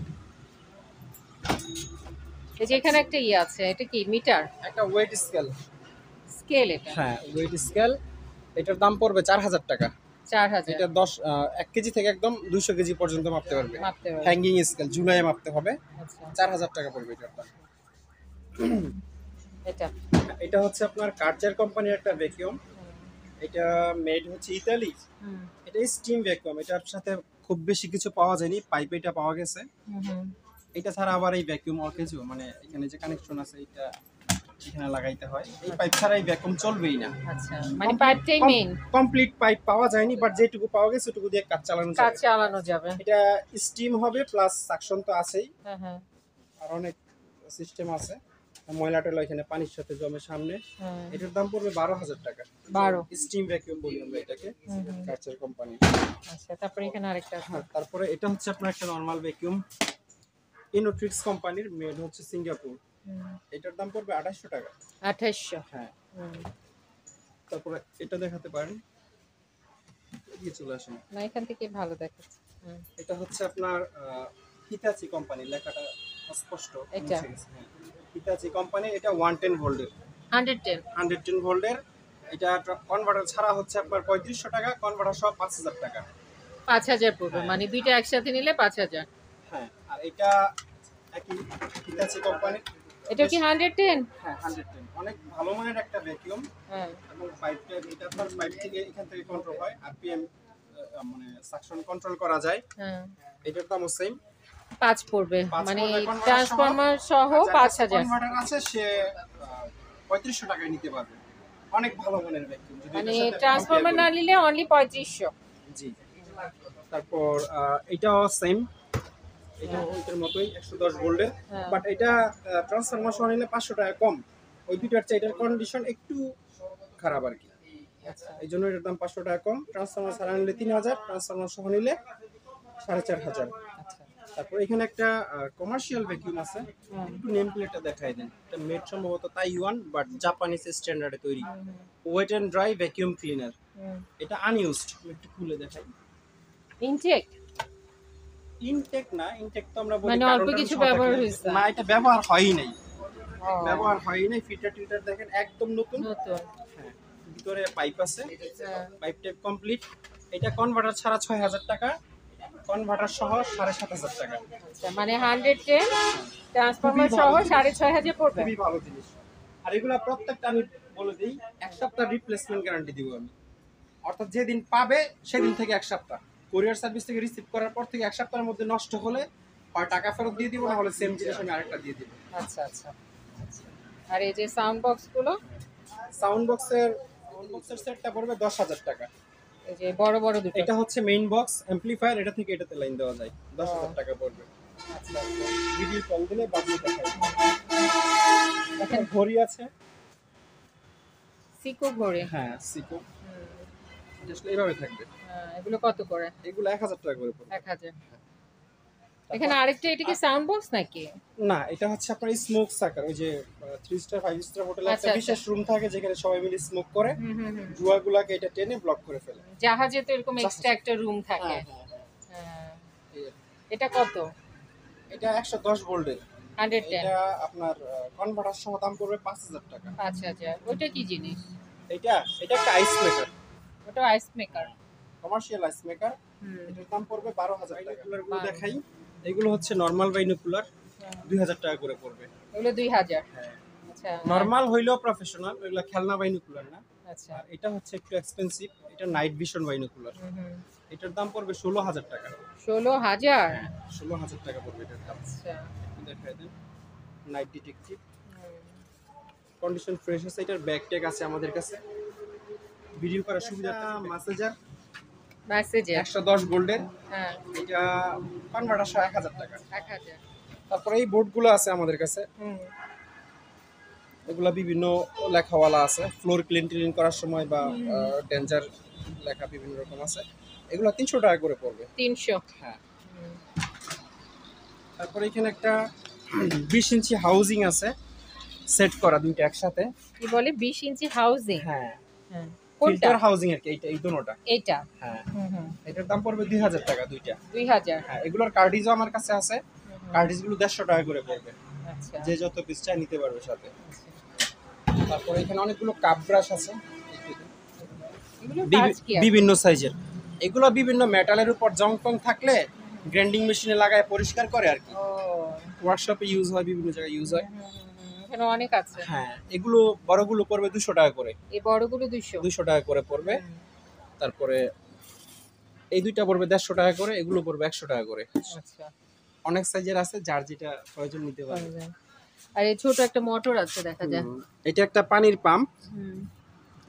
এই যে এখানে একটা ইয়ে আছে, এটা কি মিটার? একটা ওয়েট স্কেল। স্কেল এটা। হ্যাঁ, ওয়েট স্কেল। এটার দাম পড়বে 4000 টাকা। 4000 এটা 1 কেজি থেকে একদম 200 কেজি পর্যন্ত মাপতে পারবে। মাপতে পারবে। হ্যাঙ্গিং স্কেল, ঝুলাইয়ে মাপতে হবে। আচ্ছা, 4000 টাকা পড়বে এটার দাম। এটা। এটা হচ্ছে আপনার কার্চার কোম্পানির একটা ভ্যাকুয়াম। এটা মেড হচ্ছে ইতালি। হুম, এটা স্টিম ভ্যাকুয়াম। এটার সাথে খুব বেশি কিছু পাওয়া যায়নি, পাইপ এটা পাওয়া গেছে। হুম, হুম। এটা ছাড়া আবার এই ভ্যাকুয়াম আর কিছু, মানে এখানে যে কানেকশন আছে এটা এখানে লাগাইতে হয়। এই পাইপ ছাড়া এই ভ্যাকুয়াম চলবেই না। আচ্ছা, মানে পাইপটাই মেইন। কমপ্লিট পাইপ পাওয়া যায়নি, বাট যেটুকু পাওয়া গেছে ওটুকু দিয়ে কাজ চালানো কাজ যাবে। চালানো যাবে। এটা স্টিম হবে, প্লাস সাকশন তো আছেই, হ্যাঁ, হ্যাঁ, আর অনেক সিস্টেম আছে। ময়লা টয়লা এখানে পানির সাথে জমে সামনে। হ্যাঁ। এটার দাম পড়বে 12,000 টাকা। 12। স্টিম ভ্যাকুয়াম বলি আমরা এটাকে, হুম, হুম। কার্চার কোম্পানি। আচ্ছা, তারপরে এখানে আরেকটা আছে। হ্যাঁ, তারপরে এটা হচ্ছে আপনার একটা নরমাল ভ্যাকুয়াম, ইনোট্রিক্স কোম্পানির, মেড হচ্ছে সিঙ্গাপুর। হুম, এটার দাম পড়বে 2800 টাকা। 2800। হ্যাঁ। হুম। তারপরে এটা দেখাতে পারেন, এদিকে চলে আসেন। না, এখান থেকে ভালো দেখাচ্ছে। হুম। এটা হচ্ছে আপনার হিতাচি কোম্পানি, লেখাটা অস্পষ্ট এটা? মুছে গেছে। হ্যাঁ, হিতাচি কোম্পানি। এটা 110 ভোল্টের, 110। 110 ভোল্টের। এটা কনভার্টার ছাড়া হচ্ছে আপনার 3500 টাকা, কনভার্টার সহ 5000 টাকা। 5000 পড়বে, হ্যাঁ। মানে দুইটা একসাথে নিলে 5000। হ্যাঁ, আর এটা একই হিতাচি কোম্পানির। এটা কি 110? হ্যাঁ, 110 অনেক ভালো মানের একটা ভ্যাকুয়াম। হ্যাঁ। এবং পাইপটা, এটা আপনার পাইপ থেকে এখান থেকে কন্ট্রোল হয়, আরপিএম মানে সাকশন কন্ট্রোল করা যায়। হ্যাঁ, এটার দামও সেম 5 পড়বে, 5 মানে পড়বে converter ট্রান্সফরমার সহ সহ। 5000। কনভার্টার আছে, সে 3500 টাকায় নিতে পারবে। অনেক ভালো মানের ভ্যাকুয়াম। যদি মানে এটার সাথে ট্রান্সফরমার না compare নিলে অনলি 3500। করি। জি। তারপর এটাও সেম, এটা ওইটার মতোই 110 ভোল্টের, হ্যাঁ। বাট এটা ট্রান্সফরমার সহ নিলে 500 টাকা কম। ওই দুইটার চেয়ে এটার কন্ডিশন একটু খারাপ আর কি, আচ্ছা, এই জন্য এটার দাম 500 টাকা কম। ট্রান্সফরমার ছাড়া নিলে 3000, ট্রান্সফরমার সহ নিলে 4500। আচ্ছা। তারপর এখানে একটা কমার্শিয়াল ভ্যাকুয়াম আছে, হুম, একটু নেম প্লেটটা দেখাই দেন। এটা মেড সম্ভবত তাইওয়ান, বাট জাপানিজ স্ট্যান্ডার্ডে তৈরি। Wet and dry vacuum cleaner. Hmm. এটা আনইউজড, একটু খুলে দেখাই। ইনটেক? ইনটেক না, ইনটেক তো আমরা বলি মানে অল্প কার্টন কিছু সহ ব্যবহার থাকে। হয়েছে। না, এটা ব্যবহার হয়ই নাই, ও, ব্যবহার হয়ই নাই। ফিল্টার টিল্টার দেখেন একদম নতুন। নতুন। হ্যাঁ, ভিতরে পাইপ আছে, হ্যাঁ। Pipe type complete. এটা কনভার্টার ছাড়া 6000 টাকা, কনভার্টার সহ 7500 টাকা। আচ্ছা, মানে 110 ট্রান্সফরমার খুবই সহ ভালো। 6500 পড়বে। খুবই ভালো জিনিস। আর এগুলা প্রত্যেকটা আমি বলে দিই, 1 সপ্তাহ রিপ্লেসমেন্ট গ্যারান্টি দিব আমি। অর্থাৎ যেদিন পাবে সেদিন থেকে 1 সপ্তাহ, কোরিয়ার সার্ভিস থেকে রিসিভ করার পর থেকে 1 সপ্তাহের মধ্যে নষ্ট হলে হয় টাকা ফেরত দিয়ে দিব, না হলে সেম জিনিস আমি আরেকটা দিয়ে দিব। আচ্ছা, আচ্ছা। আর এই যে সাউন্ড বক্স গুলো, সাউন্ড বক্সের সেটটা পড়বে 10000 টাকা। এই যে বড় বড় দুটো। এটা হচ্ছে মেইন বক্স অ্যাম্পলিফায়ার, এটা থেকে এটাতে লাইন দেওয়া যায়। 10000 টাকা পড়বে। আচ্ছা, আচ্ছা। ভিডিও কল দিলে বাজিয়ে দেখায়। এখন ঘড়ি আছে। সিকো ঘড়ি। হ্যাঁ, সিকো। এটা আসলে এইভাবে থাকবে। এগুলো কত করে? এগুলো 1000 টাকা করে পড়বে। 1000। এখানে আরেকটা, এটা কি সাউন্ড বক্স নাকি? না, এটা হচ্ছে আপনার স্মোক সাকার। ওই যে 3 স্টার 5 স্টার হোটেলে আচ্ছা, একটা আচ্ছা। বিশেষ রুম থাকে যেখানে সবাই মিলে স্মোক করে, হুম হুম হুম। জুয়াগুলাকে এটা টেনে ব্লক করে ফেলে। জাহাজে তো এরকম এক্সট্রা একটা রুম থাকে। হ্যাঁ, হ্যাঁ, হ্যাঁ। হ্যাঁ। এই আর কি। এটা কত? এটা 110 ভোল্টের। 110। এটা আপনার কনভার্টার সহ দাম পড়বে 5000 টাকা। 5000। ওটা কি জিনিস? এটা একটা আইস মেকার, ওটা ice maker. Commercial ice maker. Hmm. এটার দাম পড়বে 12000 টাকা। কুলারগুলো 12,000 দেখাই। এগুলো হচ্ছে নরমাল বাইনোকুলার, 2000 টাকা করে পড়বে। এগুলো 2000। হ্যাঁ। আচ্ছা। নরমাল হইলেও প্রফেশনাল, এগুলো খেলনা বাইনোকুলার না। আচ্ছা। আর এটা হচ্ছে একটু এক্সপেন্সিভ, এটা নাইট ভিশন বাইনোকুলার। হুম হুম। এটার দাম পড়বে 16000 টাকা। 16000। 16000 টাকা পড়বে এটার দাম। আচ্ছা। দেখাই দেন, নাইট ডিটেকটিভ, হুম। কন্ডিশন ফ্রেশ আছে। এটার ব্যাক ট্যাগ আছে আমাদের কাছে, ভিডিও করার সুবিধা। মাসেজার মেসেজে। 110 গোল্ডের, হ্যাঁ। এটা কনভার্টার সহ 1000 টাকা। 1000। তারপরে এই বোর্ডগুলো আছে আমাদের কাছে, হুম। এগুলা বিভিন্ন লেখাওয়ালা আছে, ফ্লোর ক্লিন করার সময় বা ডেঞ্জার লেখা বিভিন্ন রকম আছে। এগুলো 300 টাকা করে পড়বে। 300। হ্যাঁ। হুম। তারপরে এখানে একটা 20 ইঞ্চি হাউজিং আছে, সেট করা দুইটা একসাথে। কি বলে 20 ইঞ্চি হাউজিং? হ্যাঁ, হ্যাঁ। কোনটা? ফিল্টার হাউজিং আর কি, এই দুটোটা। এইটা। হ্যাঁ, হুম হুম। এটার দাম পড়বে 2000 টাকা দুইটা। 2000। হ্যাঁ, এগুলোর কার্ডিজও আমার কাছে আছে, কার্ডিজগুলো 150 টাকা করে পড়বে। আচ্ছা। যে যত পিস চাই নিতে পারবে সাথে। আচ্ছা। তারপরে এখানে অনেকগুলো কাপ ব্রাশ আছে, এগুলো কাজ কি আছে? বিভিন্ন সাইজের। এগুলো বিভিন্ন মেটালের উপর জং টং থাকলে গ্রাইন্ডিং মেশিনে লাগায় পরিষ্কার করে আর কি। ও। ওয়ার্কশপে ইউজ হয়, বিভিন্ন জায়গায় ইউজ হয়। এখানে অনেক আছে। হ্যাঁ, এগুলো বড়গুলো পড়বে 200 টাকা করে। এই বড়গুলো 200। 200 টাকা করে পড়বে। তারপরে এই দুইটা পড়বে 150 টাকা করে, এগুলো পড়বে 100 টাকা করে। আচ্ছা। অনেক সাইজের আছে, যার যেটা প্রয়োজন নিতে পারবে। আর এই ছোট একটা মোটর আছে দেখা যায়। এটা একটা পানির পাম্প, হুম।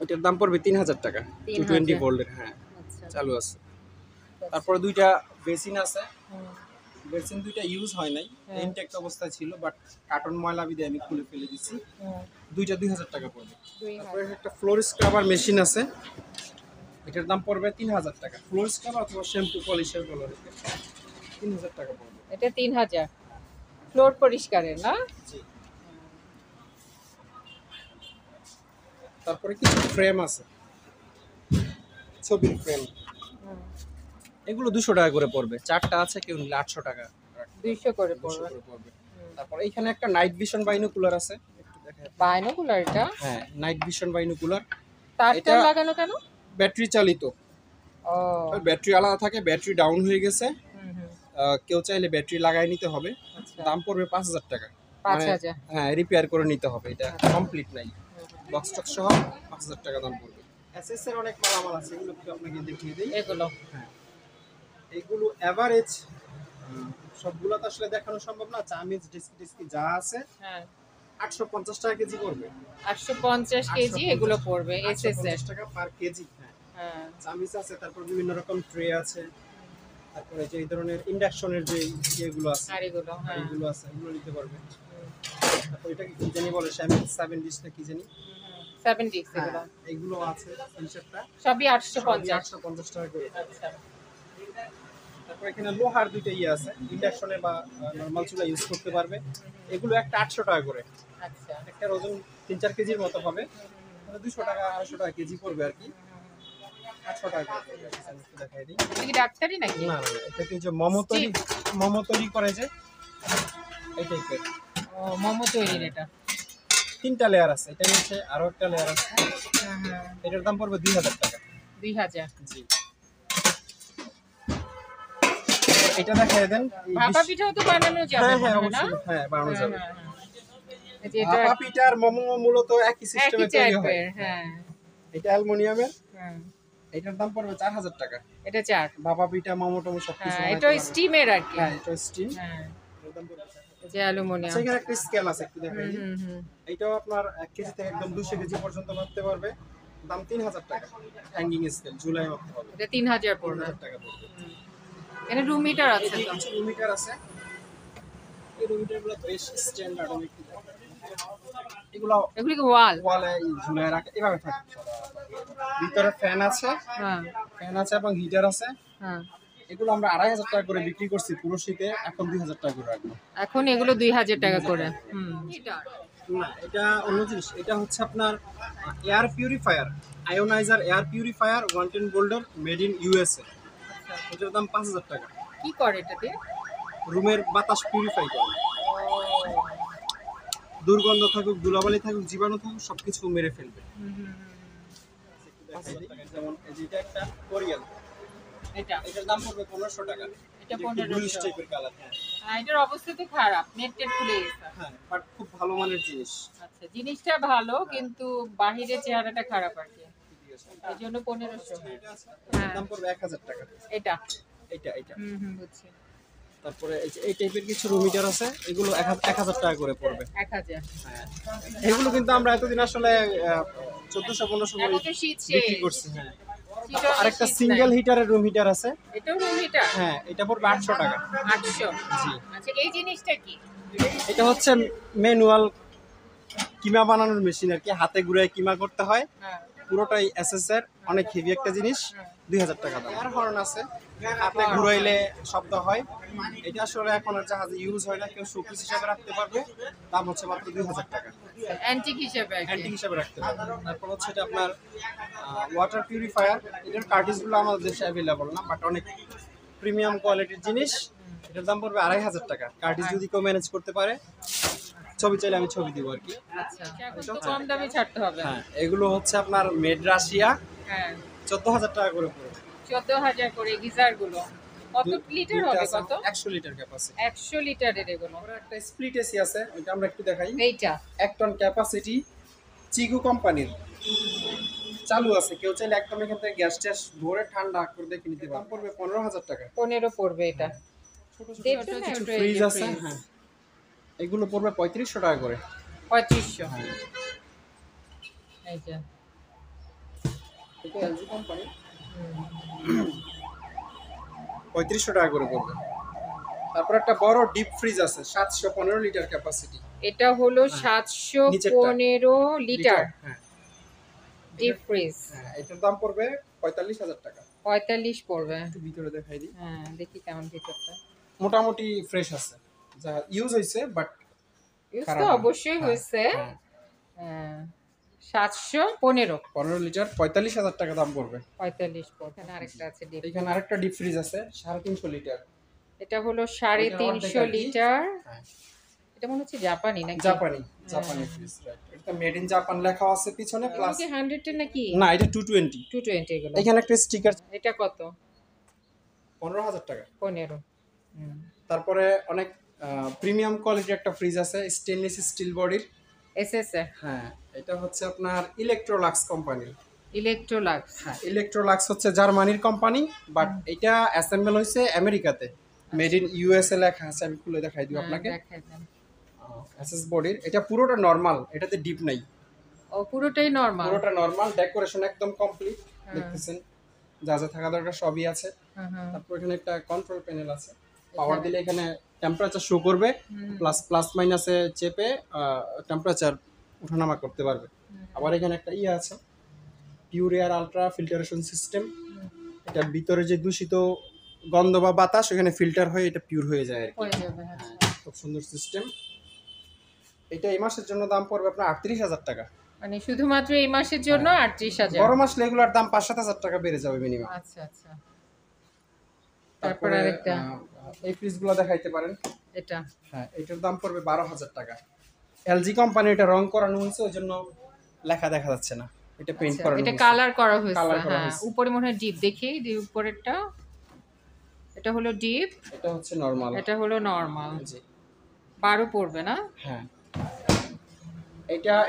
এটার দাম পড়বে 3000 টাকা। 220 3000 ভোল্টের। হ্যাঁ, আচ্ছা। চালু আছে। তারপরে দুইটা বেসিন আছে, হুম। বেসিন দুইটা ইউজ হয় নাই, হ্যাঁ। ইনটেক্ট অবস্থায় ছিল, বাট কার্টন ময়লা বিদে আমি খুলে ফেলে দিছি। হুম। দুইটা 2000 টাকা পড়বে। 2000। তারপরে একটা ফ্লোর স্ক্রাবার মেশিন আছে, এটার দাম পড়বে 3000 টাকা। ফ্লোর স্ক্রাবার অথবা শ্যাম্পু পলিশের বলো, 3000 টাকা পড়বে। এটা 3000 ফ্লোর পরিষ্কারের না? জি। তারপরে কিছু ফ্রেম আছে, ছবির ফ্রেম, এগুলো 200 টাকা করে পড়বে। চারটা আছে, কেউ নিলে 800 টাকা। 200 করে 200 পড়বে। করে পড়বে। তারপর এখানে একটা নাইট ভিশন বাইনোকুলার আছে, একটু দেখাই। বাইনোকুলার এটা? হ্যাঁ, নাইট ভিশন বাইনোকুলার। তারটা এটা- লাগানো কেন? ব্যাটারি চালিত। ও। ব্যাটারি আলাদা থাকে, ব্যাটারি ডাউন হয়ে গেছে, হুম হুম। কেউ চাইলে ব্যাটারি লাগাই নিতে হবে। আচ্ছা। দাম পড়বে 5000 টাকা। 5000। হ্যাঁ, রিপেয়ার করে নিতে হবে, এটা কমপ্লিট নাই। বক্স টক্স সহ 5000 টাকা দাম পড়বে। এসএস এর অনেক মালামাল আছে, এগুলো একটু আপনাকে দেখিয়ে দিই। এগুলো। হ্যাঁ, এগুলো এভারেজ, সবগুলো তো আসলে দেখানো সম্ভব না। চামিজ ডিস্কি যা আছে হ্যাঁ। 850 টাকা কেজি পড়বে। 850 কেজি এগুলো পড়বে এসএস এর। 850 টাকা পার কেজি। হ্যাঁ, হ্যাঁ। চামিজ আছে, তারপর বিভিন্ন রকম ট্রে আছে, তারপরে যে এই ধরনের ইন্ডাকশনের যে ইয়েগুলো আছে, আর এগুলো হ্যাঁ। এগুলো আছে, এগুলো নিতে পারবে। তারপর এটা কি জানি বলে, 7 ডিশ না কি জানি, 70 এগুলো। এগুলো আছে ইনশাআল্লাহ। সবই 850। 850 টাকা করে। আচ্ছা। তারপর এখানে লোহার দুইটা ইয়ে আছে, ইন্ডাকশনে বা নরমাল চুলা ইউজ করতে পারবে। এগুলো একটা 800 টাকা করে। আচ্ছা। একটা ওজন 3-4 কেজির মতো হবে, মানে 200 টাকা 250 টাকা কেজি পড়বে আর কি। 800 টাকা করে পড়বে। আমি একটু দেখাই দিই। এটা কি ডাক্তারি নাকি? না না, এটা কি যে মোমো তৈরি করে যে এই টাইপের। ও, মোমো তৈরির এটা। 3টা লেয়ার আছে, এটা নিচে আরো একটা লেয়ার আছে। হ্যাঁ হ্যাঁ। এটার দাম পড়বে 2000 টাকা। 2000। জি। এটা দেখাই দেন। এই ভাপা পিঠাও তো বানানো যাবে হ্যাঁ হ্যাঁ, মনে হয় না? অবশ্যই। হ্যাঁ, বানানো হ্যাঁ, যাবে। হ্যাঁ, হ্যাঁ। এই যে এটা ভাপা পিঠা আর মোমো মূলত একই সিস্টেমে একই তৈরি হয়। টাইপের। হ্যাঁ। এটা অ্যালুমিনিয়ামের, হ্যাঁ। এটার দাম পড়বে 4000 টাকা। এটা 4। ভাপা পিঠা, মোমো টোমো সবকিছু হ্যাঁ, বানাইতে এটা পারবে। স্টিমের আর কি। হ্যাঁ, এটা স্টিম। হ্যাঁ। এটার দাম পড়বে 4000 টাকা। এই যে অ্যালুমিনিয়াম। আচ্ছা, এখানে একটা স্কেল আছে, একটু দেখাই দিই। হুম হুম। এটাও আপনার 1 কেজি থেকে একদম 200 কেজি পর্যন্ত মাপতে পারবে। দাম 3000 টাকা। হ্যাঙ্গিং স্কেল, ঝুলাই মাপতে হবে। এটা 3000 পড়বে। 3000 টাকা পড়বে। এখানে রুম মিটার আছে এই তো। কিছু মিটার আছে, রুমিটারগুলো বেশ স্ট্যান্ডার্ড আমি একটু দেখাই। এগুলো এগুলি কি ওয়াল? ওয়ালে ঝুলায় রাখে এভাবে থাকে। ভিতরে ফ্যান আছে, হ্যাঁ ফ্যান আছে এবং হিটার আছে। হ্যাঁ। এগুলো আমরা 2,500 টাকা করে বিক্রি করছি পুরো শীতে, এখন 2,000 টাকা করে রাখবো। এখন এগুলো 2000 টাকা করে। না, এটা অন্য জিনিস। এটা হচ্ছে আপনার এয়ার পিউরিফায়ার, আয়োনাইজার এয়ার পিউরিফায়ার 110 ভোল্টের, মেড ইন ইউএসএ। এটার দাম 5,000 টাকা। কি করে এটাতে? রুমের বাতাস পিউরিফাই করে, দুর্গন্ধ থাকুক, ধুলাবালি থাকুক, জীবাণু থাকুক, সবকিছু মেরে ফেলবে। যেমন এই যে এটা একটা কোরিয়ান, এটা এটার দাম পড়বে 1500 টাকা। এটা ব্লুইশ 1500। টাইপের কালার। এটার অবস্থা তো খারাপ, নেট টেট খুলে গেছে। হ্যাঁ, বাট খুব ভালো মানের জিনিস। আচ্ছা, জিনিসটা ভালো কিন্তু বাহিরের চেহারাটা খারাপ আর কি, এই জন্য 1500। এটা আছে, হ্যাঁ। এটার দাম পড়বে 1000 টাকা। এটা এটা বুঝছি। তারপরে এই যে এই টাইপের কিছু রুম হিটার আছে, এগুলো 1000 টাকা করে পড়বে। 1000। হ্যাঁ, এগুলো কিন্তু আমরা এতদিন আসলে 1400-1500 করে এখন তো শীত বিক্রি শেষ। করছি। হ্যাঁ, শীতও আরেকটা শীত সিঙ্গেল নাই। হিটারের রুম হিটার আছে। এটাও রুম হিটার? হ্যাঁ, এটা পড়বে 800 টাকা। 800। জি। আচ্ছা, এই জিনিসটা কি? এটা হচ্ছে ম্যানুয়াল কিমা বানানোর মেশিন আর কি, হাতে ঘুরে কিমা করতে হয়। হ্যাঁ পুরোটাই এসএস এর, অনেক হেভি একটা জিনিস। 2000 টাকা দাম। এয়ার হর্ন আছে, হাতে ঘুরাইলে শব্দ হয়। এটা আসলে এখন আর জাহাজে ইউজ হয় না, কেউ শোপিস হিসাবে রাখতে পারবে। দাম হচ্ছে মাত্র 2000 টাকা। অ্যান্টিক হিসেবে আর কি। অ্যান্টিক হিসাবে রাখতে পারবে। তারপর হচ্ছে এটা আপনার ওয়াটার পিউরিফায়ার। এটার কার্টিজগুলো আমাদের দেশে অ্যাভেলেবল না, বাট অনেক প্রিমিয়াম কোয়ালিটির জিনিস। এটার দাম পড়বে 2500 টাকা। কার্টিজ যদি কেউ ম্যানেজ করতে পারে, ছবি চাইলে আমি ছবি দিব আর কি। আচ্ছা, এখন তো কম দামে ছাড়তে হবে। হ্যাঁ, এগুলো হচ্ছে আপনার মেড রাশিয়া, হ্যাঁ 14,000 টাকা করে পড়বে। 14000 করে গিজার গুলো। কত লিটার হবে? কত? 100 লিটার ক্যাপাসিটি। 100 লিটারের এগুলো। একটা স্প্লিট এসি আছে, এটা আমরা একটু দেখাই। এইটা 1 টন ক্যাপাসিটি, চিগু কোম্পানির চালু আছে। কেউ চাইলে 1 টন এখান থেকে গ্যাস ট্যাস ভরে ঠান্ডা করে দেখে নিতে পারবে। দাম পড়বে 15,000 টাকা। 15 পড়বে এটা। ছোট দেখছো না, কিছু ওটা এই ফ্রিজ যে আছে। ফ্রিজ। হ্যাঁ, এগুলো পড়বে 3500 টাকা করে। 3500। এই যে এটা এলজি কোম্পানি, 3500 টাকা করে পড়বে। তারপর একটা বড় ডিপ ফ্রিজ আছে, 715 লিটার ক্যাপাসিটি। এটা হলো নিচেরটা। 715 লিটার হ্যাঁ, ডিপ ফ্রিজ। হ্যাঁ, এটার দাম পড়বে 45,000 টাকা। 45 পড়বে। একটু ভিতরে দেখাই দিই। হ্যাঁ, দেখি কেমন ভিতরটা। মোটামুটি ফ্রেশ আছে, যা ইউজ হয়েছে, বাট ইউজ খারাপ তো না। অবশ্যই হ্যাঁ, হয়েছে। হ্যাঁ। হ্যাঁ 715 15 লিটার 45,000 টাকা দাম পড়বে। 45 পড়বে। এখানে আরেকটা আছে ডিপ। এখানে আরেকটা ডিপ ফ্রিজ আছে, 350 লিটার। এটা হলো অর্ধেক 350 আর কি। লিটার। হ্যাঁ, এটা মনে হচ্ছে জাপানি নাকি? জাপানি ফ্রিজ, রাইট। এটা মেড ইন জাপান লেখা আছে পিছনে, প্লাস কি 100 এর নাকি? না, এটা 220। 220 এগুলো। এখানে একটা স্টিকার। এটা কত? 15,000 টাকা। 15। তারপরে অনেক প্রিমিয়াম কোয়ালিটির একটা ফ্রিজ আছে, স্টেনলেস স্টিল বডির। এসএস হ্যাঁ, এটা হচ্ছে আপনার ইলেকট্রোলাক্স কোম্পানি। ইলেকট্রোলাক্স। হ্যাঁ, ইলেকট্রোলাক্স হচ্ছে জার্মানির কোম্পানি, বাট এটা অ্যাসেম্বল হয়েছে আমেরিকাতে, মেড ইন ইউএসএ লেখা আছে। আমি খুলে দেখাই দিই আপনাকে। দেখাই দেন। এসএস বডির, এটা পুরোটা নরমাল, এটাতে ডিপ নাই। ও পুরোটাই নরমাল। পুরোটা নরমাল, ডেকোরেশন একদম কমপ্লিট। হ্যাঁ। দেখতেছেন যা যা থাকা দরকার সবই আছে। তারপর এখানে একটা কন্ট্রোল প্যানেল আছে, পাওয়ার দিলে এখানে টেম্পারেচার শো করবে, প্লাস মাইনাসে চেপে টেম্পারেচার ওঠানামা করতে পারবে। আবার এখানে একটা ইয়ে আছে, pure air ultra filtration system. এটার ভিতরে যে দূষিত গন্ধ বা বাতাস এখানে ফিল্টার হয়ে এটা পিউর হয়ে যায় আর কি। হয়ে যাবে। হ্যাঁ, খুব সুন্দর সিস্টেম। এটা এই মাসের জন্য দাম পড়বে আপনার 38,000 টাকা। মানে শুধুমাত্র এই মাসের জন্য 38,000। বড় মাস রেগুলার দাম 5-7 হাজার টাকা বেড়ে যাবে মিনিমাম। আচ্ছা আচ্ছা। তারপর আরেকটা এই ফ্রিজগুলো দেখাইতে পারেন। এটা হ্যাঁ, এটার দাম পড়বে 12,000 টাকা। এলজি কোম্পানি, এটা রং করানো হয়েছে, ওই জন্য লেখা দেখা যাচ্ছে না। এটা পেইন্ট আচ্ছা, করানো এটা হয়েছে। কালার করা হয়েছে। কালার করা হ্যাঁ, হয়েছে। উপরে মনে হয় ডিপ, দেখি উপরেরটা। এটা হলো ডিপ, এটা হচ্ছে নরমাল। এটা হলো নরমাল। জি। 12 পড়বে না? হ্যাঁ,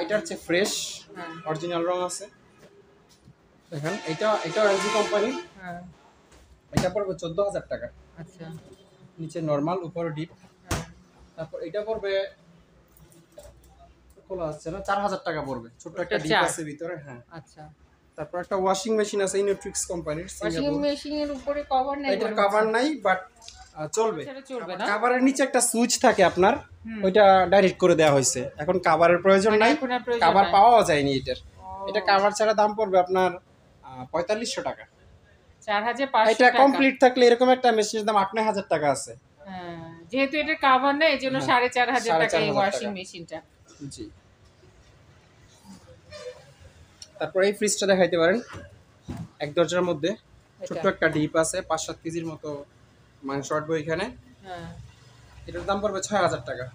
এটা হচ্ছে ফ্রেশ, হ্যাঁ অরিজিনাল রং আছে। দেখেন, এটা এলজি কোম্পানি। হ্যাঁ। এটা পড়বে 14,000 টাকা। আচ্ছা। নিচে নরমাল, উপরে ডিপ। হ্যাঁ। তারপর এটা পড়বে, খোলা আসছে না, 4,000 টাকা পড়বে। ছোট একটা এটা ডিপ 4 আছে ভিতরে। হ্যাঁ, আচ্ছা। তারপর একটা ওয়াশিং মেশিন আছে ইনোট্রিক্স কোম্পানির, ওয়াশিং মেশিনের উপরে কভার নাই? এটার কভার নাই, বাট চলবে। সেটা চলবে না? কভারের নিচে একটা সুইচ থাকে আপনার, ওইটা ডাইরেক্ট করে দেওয়া হয়েছে। এখন কভারের প্রয়োজন মানে নাই, এখন আর প্রয়োজন কভার নাই। পাওয়াও যায়নি এটার। ও, এটা কভার ছাড়া দাম পড়বে আপনার 4500 টাকা। 4500 এটা টাকা। কমপ্লিট থাকলে এরকম একটা মেশিনের দাম 8-9000 টাকা আছে। হ্যাঁ, যেহেতু এটা কাভার নেই এই জন্য হ্যাঁ, 4500 টাকা এই 4500 ওয়াশিং টাকা। মেশিনটা। জি। তারপর এই ফ্রিজটা দেখাইতে পারেন, এক দরজার মধ্যে ছোট্ট একটা ডিপ আছে, 5-7 কেজির মতো মাংস আটবো এখানে। হ্যাঁ, এটার দাম পড়বে 6000 টাকা।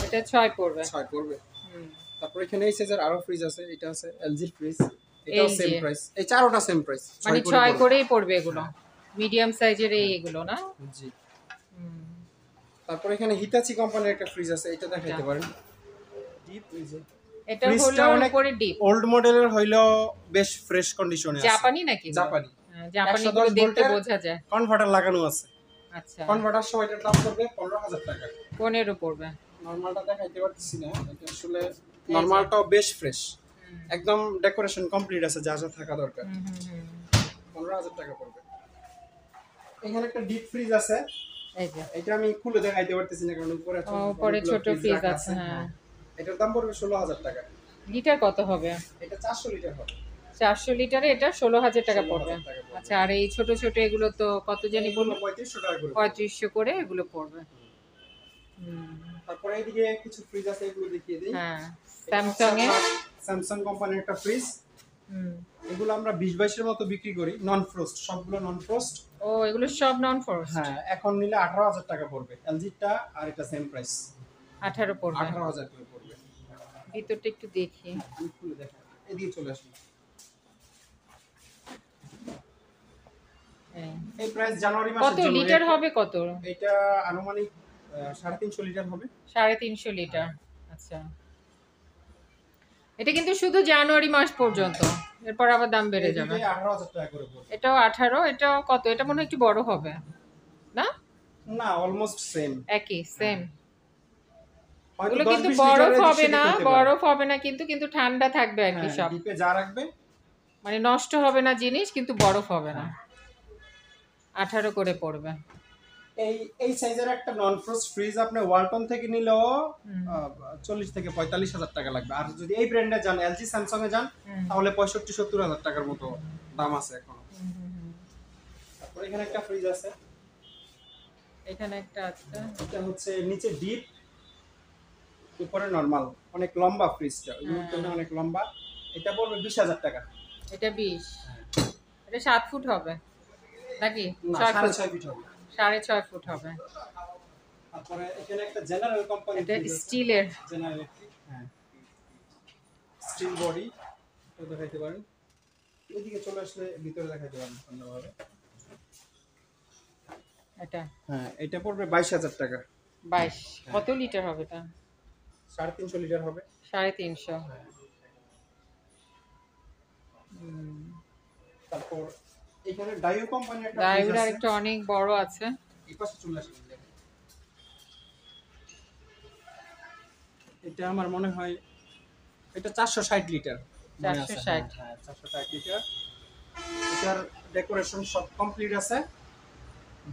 এটা 6 পড়বে। 6 পড়বে। হুম, তারপর এখানে এই সাইজের আরো ফ্রিজ আছে, এটা আছে এলজি ফ্রিজ, এটাও LG সেম প্রাইস। এই চারোটা সেম প্রাইস, মানে 6 করেই পড়বে এগুলো, মিডিয়াম সাইজের এগুলো না? জি। হুম, তারপর এখানে হিতাচি কোম্পানির একটা ফ্রিজ আছে, এটা দেখাইতে পারেন। ডিপ ফ্রিজ, এটা ফ্রিজটা হলো অনেক উপরে ডিপ। ওল্ড মডেলের হইলো, বেশ ফ্রেশ কন্ডিশনে আছে। জাপানি নাকি? জাপানি। হ্যাঁ, জাপানি 110 গুলো দেখতে ভোল্টের বোঝা যায়। কনভার্টার লাগানো আছে। আচ্ছা, কনভার্টার সহ এটার দাম পড়বে 15000 টাকা। 15 পড়বে। নরমালটা দেখাইতে পারতেছি না, এটা আসলে নরমালটাও বেশ ফ্রেশ, একদম ডেকোরেশন কমপ্লিট আছে, যা যা থাকা দরকার। হুম হুম হুম, 15000 টাকা পড়বে। এখানে একটা ডিপ ফ্রিজ আছে, এই যে এটা আমি খুলে দেখাইতে পারতেছি না কারণ উপরে উপরে ছোট ফ্রিজ আছে। হ্যাঁ, এটার দাম পড়বে 16000 টাকা। লিটার কত হবে? এটা 400 লিটার হবে। 400 লিটারে এটা 16000 টাকা 16,000 পড়বে। টাকা পড়বে। আচ্ছা, আর এই ছোট ছোট এগুলো তো কত জানি বললো? 3500 টাকা করে। 3500 করে এগুলো পড়বে। হুম, তারপরে এইদিকে কিছু ফ্রিজ আছে, এগুলো দেখিয়ে দেই। হ্যাঁ, স্যামসাং এর। স্যামসাং কোম্পানির একটা ফ্রিজ, হুম, এগুলো আমরা 20-22 এর মতো বিক্রি করি, নন ফ্রোস্ট, সবগুলো নন ফ্রোস্ট। ও এগুলো সব নন ফরস্ট। হ্যাঁ, এখন নিলে 18000 টাকা পড়বে এলজিটা, আর এটা সেম প্রাইস 18 পড়বে। 18000 করে পড়বে। ভিতরটা একটু দেখি। আমি খুলে দেখাই, এদিকে চলে আসুন। এই। এই প্রাইস জানুয়ারি মাসের কত জন্য। লিটার হবে কত? এটা আনুমানিক 350 লিটার হবে। 350 লিটার। আচ্ছা, এটা কিন্তু শুধু জানুয়ারি মাস পর্যন্ত, এরপর আবার দাম বেড়ে যাবে। এদিকে 18000 টাকা করে পড়বে। এটাও 18, এটাও কত? এটা মনে হয় একটু বড় হবে না? না, অলমোস্ট সেম। একই সেম। হয়তো এগুলো 10-20 কিন্তু লিটারের বরফ হবে বেশি না, হতে পারে। বরফ হবে না, কিন্তু কিন্তু ঠান্ডা থাকবে আর কি হ্যাঁ, সব। ডিপে যা রাখবে। মানে নষ্ট হবে না জিনিস, কিন্তু বরফ হবে না। 18 করে পড়বে। এই সাইজের একটা নন ফ্রোস্ট ফ্রিজ আপনি ওয়ালটন থেকে নিলেও 40 থেকে 45,000 টাকা লাগবে। আর যদি এই ব্র্যান্ডে যান, এলজি স্যামসাং এ যান, তাহলে 65-70,000 টাকার মতো দাম আছে এখন। তারপর এখানে একটা ফ্রিজ আছে, এখানে একটা আছে। এটা হচ্ছে নিচে ডিপ, উপরে নরমাল, অনেক লম্বা ফ্রিজটা, অনেক লম্বা। এটা পড়বে 20,000 টাকা। এটা 20, এটা 7 ফুট হবে নাকি? না, 6 ফুট, 6.5 ফিট হবে। 6.5 ফুট হবে। তারপরে এখানে একটা জেনারেল কোম্পানি, এটা স্টিলের। জেনারেল, হ্যাঁ, স্টিল বডি, এটা দেখাইতে পারেন। এদিকে চলে আসলে ভিতরে দেখাইতে পারেন সুন্দরভাবে। এটা হ্যাঁ, এটা পড়বে 22,000 টাকা। 22, কত লিটার হবে এটা? 350 লিটার হবে। 350। তারপর এখানে ডাইও কোম্পানি একটা ফ্রিজ ডায়োড আছে। একটা অনেক বড় আছে। এই পাশে চলে আসলে এটা আমার মনে হয় এটা 460 লিটার। 460। হ্যাঁ, 460 লিটার। এটার ডেকোরেশন সব কমপ্লিট আছে,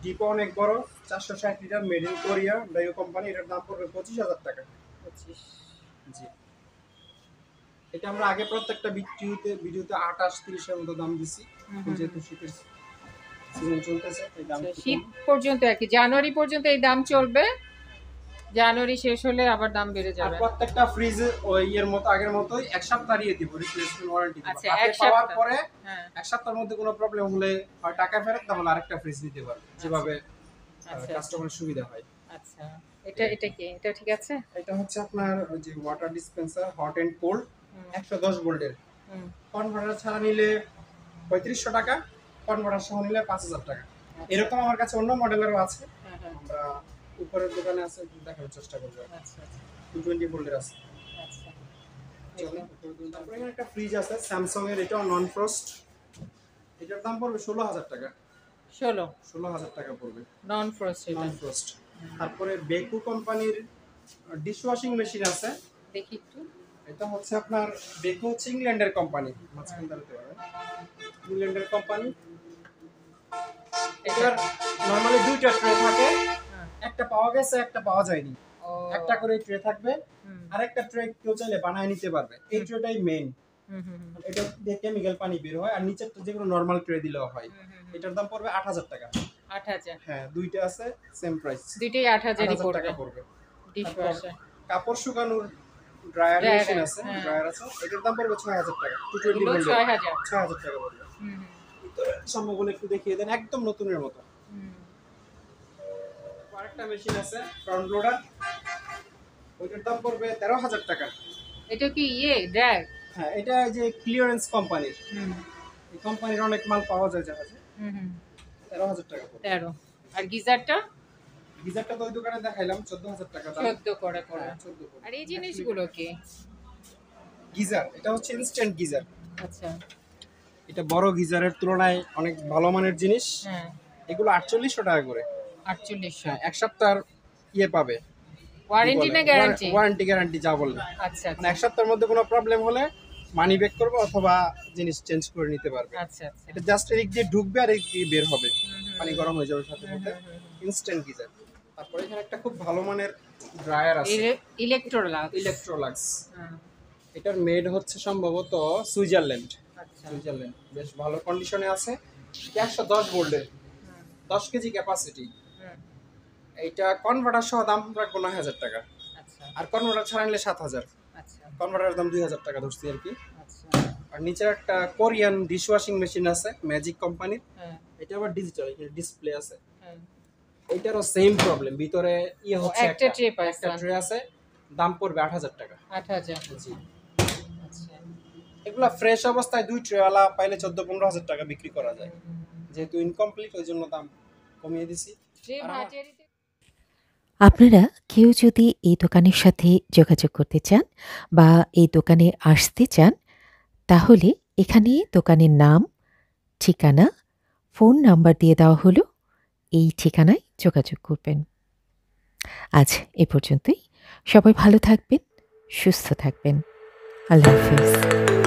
ডিপ অনেক বড়, 460 litre, made in Korea, ডাইও company. এটার দাম পড়বে 25,000 টাকা। 25। জি। এটা আমরা আগে প্রত্যেকটা ভিডিওতে 28-30 এর মতো দাম দিছি, যেহেতু শীতের সিজন চলতেছে তাই দাম একটু শীত কম। পর্যন্ত আর কি, জানুয়ারি পর্যন্ত এই দাম চলবে, জানুয়ারি শেষ হলে আবার দাম বেড়ে আর যাবে। প্রত্যেকটা ফ্রিজ ওই এর মতো আগের মতোই 1 সপ্তাহ দিয়ে দিব রিপ্লেসমেন্ট ওয়ারেন্টি দিব। আচ্ছা, হাতে 1 পাওয়ার সপ্তাহ। পরে হ্যাঁ, 1 সপ্তাহের মধ্যে কোনো প্রবলেম হলে হয় টাকা ফেরত, তাহলে আরেকটা ফ্রিজ নিতে পারবে, যেভাবে আচ্ছা কাস্টমারের সুবিধা হয়। আচ্ছা। এটা কি? এটা ঠিক আছে? এটা হচ্ছে আপনার ওই যে water dispenser, hot and cold, 110 ভোল্টের। হুম, কনভার্টার ছাড়া নিলে 3500 টাকা, কনভার্টার সহ নিলে 5000 টাকা। এরকম আমার কাছে অন্য মডেলেরও আছে, হ্যাঁ হ্যাঁ, আমরা উপরের দোকানে আছে, একটু দেখার চেষ্টা করব। আচ্ছা আচ্ছা 220 ভোল্টের আছে। আচ্ছা। তারপরে এখানে একটা ফ্রিজ আছে স্যামসাং এর, এটাও নন ফ্রস্ট। এটার দাম পড়বে 16,000 টাকা। 16,000 টাকা পড়বে, নন ফ্রস্ট। নন ফ্রস্ট। তারপরে বেকু কোম্পানির ডিশ ওয়াশিং মেশিন আছে। দেখি একটু। এটা হচ্ছে আপনার বেকু হচ্ছে ইংল্যান্ডের কোম্পানি, মাঝখান দাঁড়াতে পারবেন, ইংল্যান্ডের কোম্পানি। এটার নরমালি দুইটা ট্রে থাকে, হ্যাঁ। একটা পাওয়া গেছে একটা পাওয়া যায়নি। ও, একটা করে ট্রে থাকবে, হুম, আর একটা ট্রে কেউ চাইলে বানায় নিতে পারবে। এই ট্রেটাই মেইন, হুম, হুম, হুম, এটা দিয়ে কেমিক্যাল পানি বের হয়, আর নিচেরটা যেগুলো নরমাল ট্রে দিলেও হয়। হুম, হুম, হুম। এটার দাম পড়বে 8000 টাকা। 8000, হ্যাঁ, দুইটা আছে সেম প্রাইস, দুইটাই 8000ই 8000 টাকা পড়বে। পড়বে। ডিশওয়াশার কাপড় শুকানোর ড্রায়ার Dryer, মেশিন আছে, হ্যাঁ। ড্রায়ার আছে, এটার দাম পড়বে 6000 টাকা। 220 এগুলো ভোল্টের 6000। 6000 টাকা পড়বে। হুম, হুম, ভিতরে সম্ভবগুলো একটু দেখিয়ে দেন, একদম নতুনের মতো। হুম। আরেকটা মেশিন আছে ফ্রন্ট লোডার, ওইটার দাম পড়বে 13000 টাকা। এটা কি ড্র্যাগ? হ্যাঁ, এটা এই যে ক্লিয়ারেন্স কোম্পানির, হুম, এই কোম্পানির অনেক মাল পাওয়া যায় জাহাজে। হুম, হুম। 13000 টাকা পড়বে। 13। আর গিজারটা গিজারটা তো ওই দোকানে দেখাইলাম 14000 টাকা দাম। 14 করে করে। হ্যাঁ, 14 করে। আর এই জিনিসগুলো কি? গিজার, এটা হচ্ছে ইনস্ট্যান্ট গিজার। আচ্ছা, এটা বড় গিজারের তুলনায় অনেক ভালো মানের জিনিস। হ্যাঁ, এগুলো 4800 টাকা করে। 4800। হ্যাঁ, এক সপ্তাহের ইয়ে পাবে, ওয়ারেন্টি না গ্যারান্টি? ওয়ারেন্টি গ্যারান্টি যা বললে। আচ্ছা, মানে এক সপ্তাহের মধ্যে কোনো প্রবলেম হলে মানি ব্যাক করবে অথবা জিনিস চেঞ্জ করে নিতে পারবে। আচ্ছা, আচ্ছা। এটা জাস্ট এদিক দিয়ে ঢুকবে আর এদিক দিয়ে বের হবে, হুম, পানি গরম হয়ে যাবে সাথে সাথে। Instant geyser. তারপরে এখানে একটা খুব ভালো মানের ড্রায়ার আছে, ইলেকট্রোলাক্স। ইলেকট্রোলাক্স। হ্যাঁ, এটার মেড হচ্ছে সম্ভবত সুইজারল্যান্ড। আচ্ছা। সুইজারল্যান্ড বেশ ভালো কন্ডিশনে আছে। 110 ভোল্টের, হুম, 10 কেজি ক্যাপাসিটি। হুম, এইটা কনভার্টার সহ দাম রাখবো 9000 টাকা, আচ্ছা, আর কনভার্টার ছাড়া নিলে 7000। আচ্ছা, কনভার্টারের দাম 2000 টাকা ধরছি আর কি। আচ্ছা। আর নিচের একটা কোরিয়ান ডিশওয়াশিং মেশিন আছে ম্যাজিক কোম্পানির, হ্যাঁ, এটা আবার ডিজিটাল, এখানে ডিসপ্লে আছে। হ্যাঁ। এইটারও সেম প্রবলেম, ভিতরে ইয়ে হচ্ছে একটা tray পাইছে। একটা ট্রে আছে, দাম পড়বে 8000 টাকা। 8000। জি, আচ্ছা। এগুলা ফ্রেশ অবস্থায় দুই ট্রেওয়ালা পাইলে 14-15 হাজার টাকা বিক্রি করা যায়। যেহেতু ইনকমপ্লিট ওই জন্য দাম কমিয়ে দিছি। যে ভাটিয়ারিতে আপনারা কেউ যদি এই দোকানের সাথে যোগাযোগ করতে চান বা এই দোকানে আসতে চান, তাহলে এখানে দোকানের নাম, ঠিকানা, ফোন নাম্বার দিয়ে দেওয়া হলো, এই ঠিকানায় যোগাযোগ করবেন। আজ এ পর্যন্তই। সবাই ভালো থাকবেন, সুস্থ থাকবেন। আল্লাহ হাফিজ।